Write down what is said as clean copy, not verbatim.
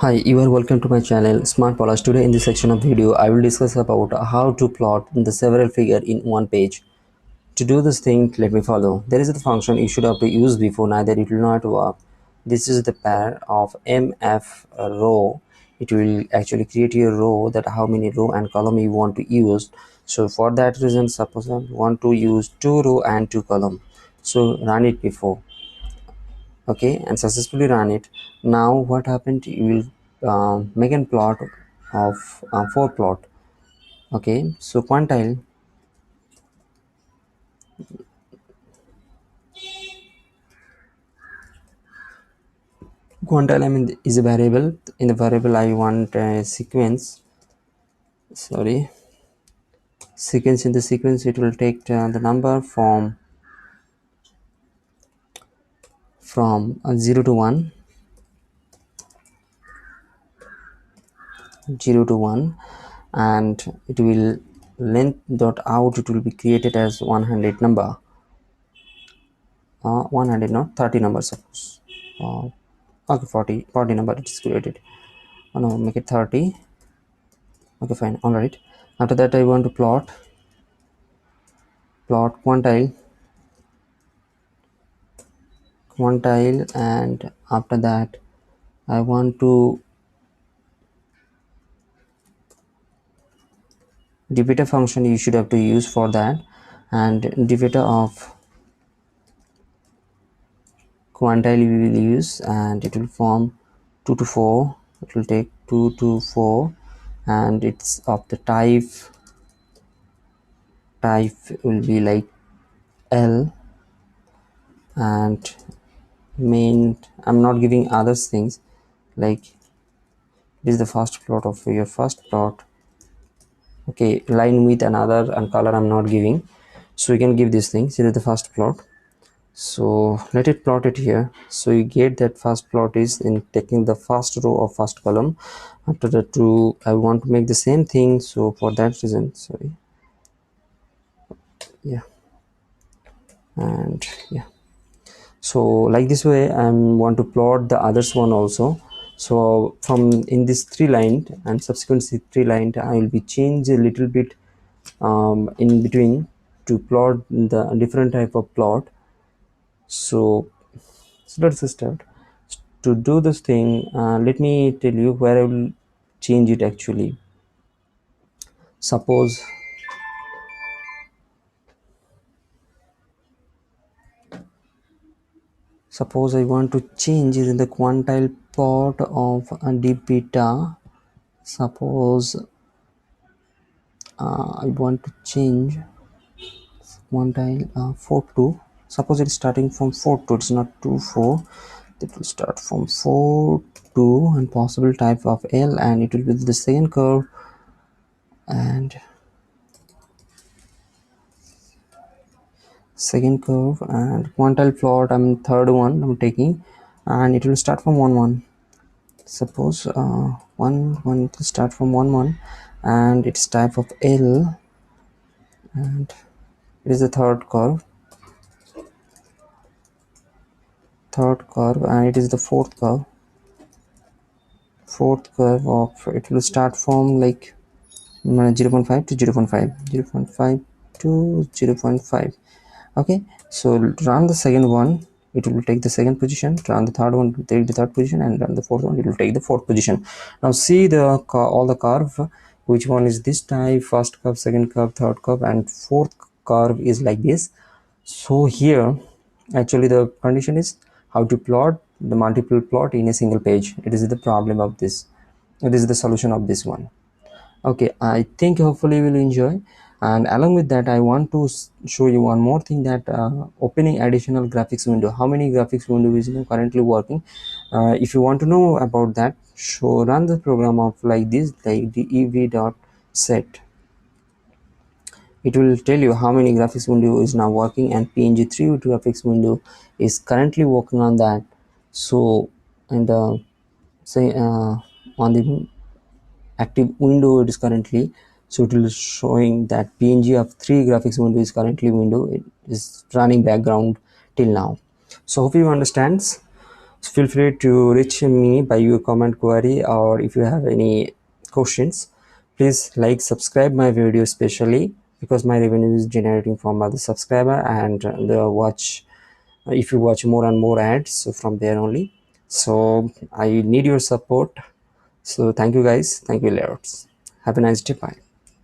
Hi, you are welcome to my channel Smart Polish. Today in this section of video I will discuss about how to plot the several figure in one page. To do this thing, let me follow. There is a function you should have to use before, neither it will not work. This is the pair of mf row. It will actually create a row that how many row and column you want to use. So for that reason, suppose I want to use 2 row and 2 column. So run it before. Okay, and successfully run it. Now what happened, you will make a plot of 4 plot. Okay, so quantile I mean is a variable. In the variable I want a sequence, sorry, sequence. In the sequence it will take the number from 0 to 1, 0 to 1, and it will length dot out, it will be created as 100 number, 100 not 30 number, suppose uh, okay, 40 number it is created. Oh no, make it 30. Okay, fine, all right. After that I want to plot quantile, and after that I want to divider function you should have to use for that, and divider of quantile we will use, and it will form 2 to 4. It will take 2 to 4, and it's of the type will be like L, and main I'm not giving other things, like this is the first plot of your first plot. Okay, line with another and color I'm not giving, so you can give these things. Here is the first plot, so let it plot it here. So you get that first plot is in taking the first row of first column. After that, to I want to make the same thing, so for that reason, sorry, yeah, and yeah, so like this way I want to plot the others one also. So from in this 3 line and subsequent 3 line I will be change a little bit in between to plot the different type of plot. So let's start. To do this thing, let me tell you where I will change it actually. Suppose I want to change it in the quantile plot of d beta. Suppose I want to change quantile 4 2. Suppose it's starting from 4 2, it's not 2 4. It will start from 4 2 and possible type of L, and it will be the second curve, and and quantile plot I'm third one I'm taking, and it will start from 1 1. Suppose 1 1, it will start from 1 1, and its type of L, and it is the third curve, and it is the fourth curve of it will start from like 0 0.5 to 0 0.5, 0 0.5 to 0 0.5. Okay, so run the second one, it will take the second position. Run the third one, it will take the third position, and run the fourth one, it will take the fourth position. Now see the all the curve, which one is this type: first curve, second curve, third curve, and fourth curve is like this. So here actually the condition is how to plot the multiple plot in a single page. It is the problem of this. It is the solution of this one. Okay, I think hopefully you will enjoy. And along with that I want to show you one more thing, that opening additional graphics window, how many graphics window is currently working. If you want to know about that, so run the program of like this, like dev.set. It will tell you how many graphics window is now working, and png3 graphics window is currently working on that. So, and say on the active window it is currently, so it will showing that png of 3 graphics window is currently window, it is running background till now. So hope you understands. feel free to reach me by your comment query, or if you have any questions, please like subscribe my video, especially because my revenue is generating from other subscriber, and the watch if you watch more and more ads from there only. So I need your support. So thank you guys, thank you lots. Have a nice day, bye.